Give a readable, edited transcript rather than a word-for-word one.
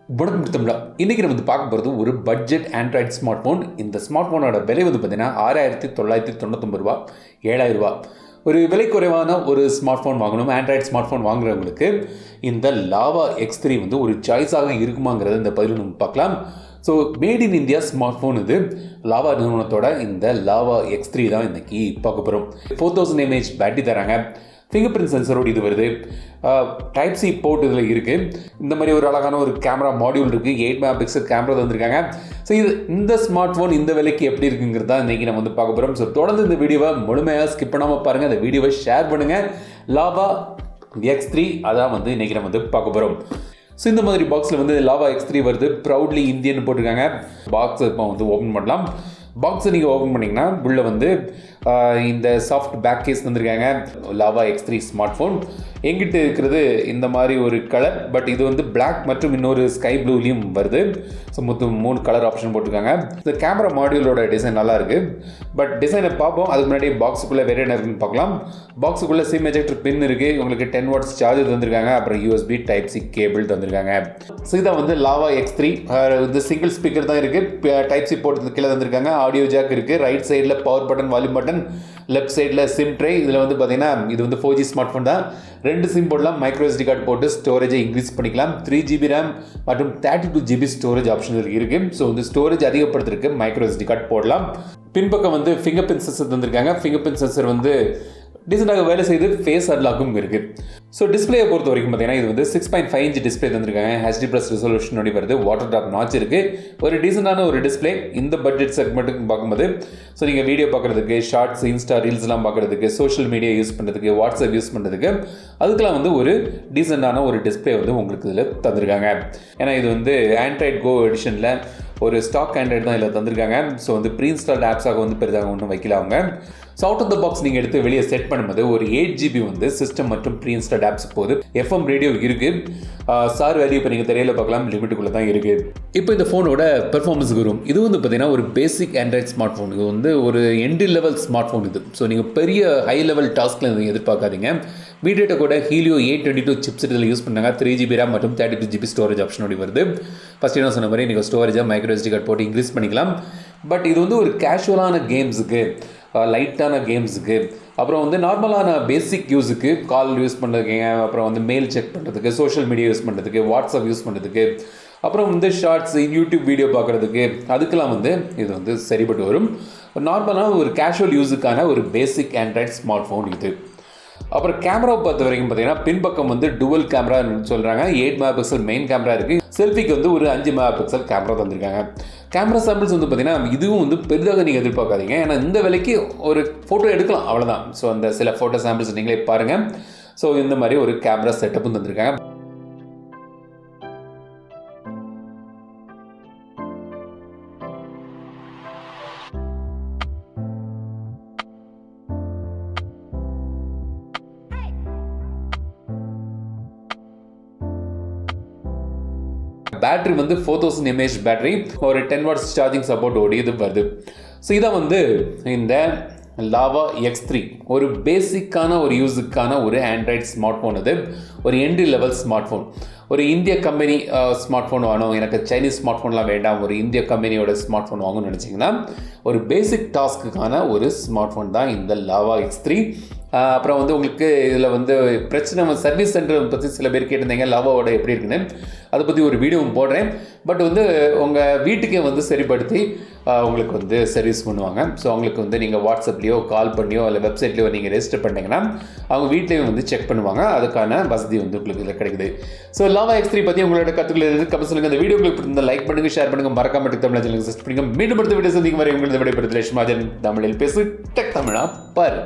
வணக்கம் தமிழா. இன்றைக்கி நம்ம பார்க்க போகிறது ஒரு பட்ஜெட் ஆண்ட்ராய்டு ஸ்மார்ட் ஃபோன். இந்த ஸ்மார்ட் ஃபோனோட விலை பார்த்தீங்கன்னா ரூ. 6,999, ரூ. 7,000. ஒரு விலை குறைவான ஒரு ஸ்மார்ட் ஃபோன் வாங்கணும், ஆண்ட்ராய்டு ஸ்மார்ட் ஃபோன் வாங்குறவங்களுக்கு இந்த லாவா X3 ஒரு சாய்ஸாக இருக்குமாங்கிறத இந்த பதிவில் நம்ம பார்க்கலாம். So made in India smart phone இது. லாவா நிறுவனத்தோட இந்த லாவா X3 தான் இன்றைக்கி பார்க்க போகிறோம். 4000 mAh பேட்டரி தராங்க. ஃபிங்கர் பிரிண்ட் சென்சரோடு இது வருது. டைப் சி போர்ட் இதில் இருக்குது. இந்த மாதிரி ஒரு அழகான ஒரு கேமரா மாடியூல் இருக்குது. 8 MP கேமரா தந்திருக்காங்க. ஸோ இந்த ஸ்மார்ட் ஃபோன் இந்த விலைக்கு எப்படி இருக்குங்கிறது தான் இன்றைக்கி நம்ம பார்க்க போகிறோம். ஸோ தொடர்ந்து இந்த வீடியோவை முழுமையாக ஸ்கிப் பண்ணாமல் பாருங்கள். அந்த வீடியோவை ஷேர் பண்ணுங்கள். லாவா X3 அதான் இன்றைக்கி நம்ம பார்க்க போகிறோம். ஸோ இந்த மாதிரி பாக்ஸில் லாவா X3 வருது. ப்ரௌட்லி இந்தியன் போட்டிருக்காங்க. பாக்ஸ் இப்போ ஓப்பன் பண்ணலாம். பாக்ஸை நீங்கள் ஓப்பன் பண்ணிங்கன்னா உள்ளே இந்த சாஃப்ட் பேக் கேஸ் தந்திருக்காங்க. லாவா X3 ஸ்மார்ட் ஃபோன் எங்கிட்ட இருக்கிறது இந்த மாதிரி ஒரு கலர். பட் இது பிளாக் மற்றும் இன்னொரு ஸ்கை ப்ளூலையும் வருது. ஸோ மொத்தம் 3 கலர் ஆப்ஷன் போட்டிருக்காங்க. இந்த கேமரா மாடியூலோட டிசைன் நல்லா இருக்குது. பட் டிசைனை பார்ப்போம். அதுக்கு முன்னாடி பாக்ஸுக்குள்ளே வேறு என்ன இருக்குன்னு பார்க்கலாம். பாக்ஸுக்குள்ளே சிம் எஜெக்டர் பின் இருக்குது. உங்களுக்கு 10 watts சார்ஜர் தந்திருக்காங்க. அப்புறம் USB Type C கேபிள் தந்திருக்காங்க. ஸோ இதான் லாவா X3. இந்த சிங்கிள் ஸ்பீக்கர் தான் இருக்குது. Type C போட்டு கீழே தந்திருக்காங்க. ஆடியோ ஜாக் இருக்குது. ரைட் சைடில் power button, volume button, left சைடில் சிம் ட்ரை. இதில் பார்த்தீங்கன்னா இது 4G ஸ்மார்ட் ஃபோன் தான். 2 சிம் போடலாம். மைக்ரோ SD கார்டு போட்டு ஸ்டோரேஜை இன்க்ரீஸ் பண்ணிக்கலாம். 3GB RAM மற்றும் 32GB ஸ்டோரேஜ் ஆப்ஷன் இருக்குது. ஸோ ஸ்டோரேஜ் அதிகப்படுத்திருக்கு. மைக்ரோ SD கார்டு போடலாம். பின்பக்கம் ஃபிங்கர் பிரிண்ட் சென்சர் தந்திருக்காங்க. ஃபிங்கர் பிரிண்ட் சென்சர் டீசெண்டாக வேலை செய்து ஃபேஸ் அன்லாக்கும் இருக்குது. ஸோ டிஸ்பிளேயை பொறுத்த வரைக்கும் பார்த்தீங்கன்னா இது 6.5 inch டிஸ்பிளே தந்திருக்காங்க. HD+ ரெசல்யூஷனோட வருது. வாட்டர் ட்ராப் நாட்ச் இருக்குது. ஒரு டீசெண்டான ஒரு டிஸ்பிளே இந்த பட்ஜெட் செக்மெண்ட்டுக்கு பார்க்கும்போது. ஸோ நீங்கள் வீடியோ பார்க்குறதுக்கு, ஷார்ட்ஸ், இன்ஸ்டா ரீல்ஸ்லாம் பார்க்குறதுக்கு, சோஷியல் மீடியா யூஸ் பண்ணுறதுக்கு, வாட்ஸ்அப் யூஸ் பண்ணுறதுக்கு, அதுக்கெலாம் ஒரு டீசெண்டான ஒரு டிஸ்பிளே உங்களுக்கு இதில் தந்திருக்காங்க. ஏன்னா இது ஆண்ட்ராய்ட் கோ எடிஷனில் ஒரு ஸ்டாக் ஆண்ட்ராய்டு தான் இதில் தந்திருக்காங்க. ஸோ ப்ரீ இன்ஸ்டால்ட் ஆப்ஸாக பெரிதாக ஒன்றும் வைக்கல அவங்க. So out of the box நீங்கள் எடுத்து வெளியே செட் பண்ணும்போது ஒரு 8GB சிஸ்டம் மற்றும் ப்ரீ இன்ஸ்டால்ட் ஆப்ஸ் போகுது. FM ரேடியோ இருக்குது. சார் வேல்யூ இப்போ நீங்கள் தெரியல பார்க்கலாம், லிமிட்டுக்குள்ளே தான் இருக்குது. இப்போ இந்த ஃபோனோட பெர்ஃபார்மன்ஸுக்கு வரும். இது பார்த்தீங்கன்னா ஒரு பேசிக் ஆண்ட்ராய்ட் ஸ்மார்ட் ஃபோன். இது ஒரு என்ட்ரி லெவல் ஸ்மார்ட் ஃபோன் இது. ஸோ நீங்கள் பெரிய ஹை லெவல் டாஸ்கில் எதிர்பார்க்காதீங்க. மீடியாட்டெக் கூட ஹீலியோ 822 சிப்ஸ் இதில் யூஸ் பண்ணாங்க. 3GB RAM மற்றும் 32GB ஸ்டோரேஜ் ஆப்ஷனோட வருது. ஃபஸ்ட் என்ன சொன்ன மாதிரி நீங்கள் ஸ்டோரேஜாக மைக்ரோ SD கார்டு போட்டு இன்க்ரீஸ் பண்ணிக்கலாம். பட் இது ஒரு கேஷுவலான கேம்ஸுக்கு, லைட்டான கேம்ஸுக்கு, அப்புறம் நார்மலான பேசிக் யூஸுக்கு, கால் யூஸ் பண்ணுறதுக்கு, அப்புறம் மெயில் செக் பண்ணுறதுக்கு, சோஷியல் மீடியா யூஸ் பண்ணுறதுக்கு, வாட்ஸ்அப் யூஸ் பண்ணுறதுக்கு, அப்புறம் ஷார்ட்ஸ், யூடியூப் வீடியோ பார்க்குறதுக்கு, அதுக்கெல்லாம் இது சரிப்பட்டு வரும். நார்மலான ஒரு கேஷுவல் யூஸுக்கான ஒரு பேசிக் ஆண்ட்ராய்ட் ஸ்மார்ட் ஃபோன் இது. அப்புறம் கேமராவை பொறுத்த வரைக்கும் பார்த்தீங்கன்னா பின்பக்கம் டுவல் கேமரான்னு சொல்கிறாங்க. 8 MP மெயின் கேமரா இருக்குது. செல்ஃபிக்கு ஒரு 5 MP கேமரா தந்திருக்காங்க. கேமரா சாம்பிள்ஸ் பார்த்தீங்கன்னா இதுவும் பெரிதாக நீங்கள் எதிர்பார்க்காதீங்க. ஏன்னா இந்த விலைக்கு ஒரு ஃபோட்டோ எடுக்கலாம், அவ்வளோதான். ஸோ அந்த சில ஃபோட்டோ சாம்பிள்ஸ் நீங்களே பாருங்கள். ஸோ இந்த மாதிரி ஒரு கேமரா செட்டப்பும் தந்திருக்காங்க. பேட்டரி 4000 mAh பேட்டரி, ஒரு 10 watts சார்ஜிங் சப்போர்ட் இது வருது. ஸோ இதான் இந்த லாவா X3 ஒரு பேசிக்கான ஒரு யூஸுக்கான ஒரு ஆண்ட்ராய்ட் ஸ்மார்ட் ஃபோன். இது ஒரு என்ட்ரி லெவல் ஸ்மார்ட் ஃபோன். ஒரு இந்திய கம்பெனி ஸ்மார்ட் ஃபோன் வாங்கணும், எனக்கு சைனீஸ் ஸ்மார்ட் ஃபோன்லாம் வேண்டாம், ஒரு இந்திய கம்பெனியோட ஸ்மார்ட் ஃபோன் வாங்கணும்னு நினச்சிங்கன்னா ஒரு பேசிக் டாஸ்க்குக்கான ஒரு ஸ்மார்ட் ஃபோன் தான் இந்த லாவா X3. அப்புறம் உங்களுக்கு இதில் பிரச்சனை சர்வீஸ் சென்டர் பற்றி சில பேர் கேட்டிருந்தீங்க, லாவாவோட எப்படி இருக்குன்னு. அதை பற்றி ஒரு வீடியோவும் போடுறேன். பட் உங்கள் வீட்டுக்கே சரிப்படுத்தி உங்களுக்கு சர்வீஸ் பண்ணுவாங்க. ஸோ அவங்களுக்கு நீங்கள் வாட்ஸ்அப்லேயோ கால் பண்ணியோ இல்லை வெப்சைட்லேயோ நீங்கள் ரெஜிஸ்டர் பண்ணிங்கன்னா அவங்க வீட்லேயும் செக் பண்ணுவாங்க. அதுக்கான வசதி உங்களுக்கு இதில் கிடைக்குது. ஸோ லாவா X3 பற்றி உங்களோட கற்றுக்கள் கமெண்ட் சொல்லுங்கள். இந்த வீடியோ உங்களுக்கு லைக் பண்ணுங்கள், ஷேர் பண்ணுங்கள், மறக்காம தமிழ் சேனலுக்கு சப்ஸ்கிரைப் பண்ணுங்கள். மீண்டும் அடுத்த வீடியோ சந்திக்கும் வரை உங்களது விடைபெறுதல் லட்சுமாஜன். தமிழில் பேசு டெக் தமிழா பாரு.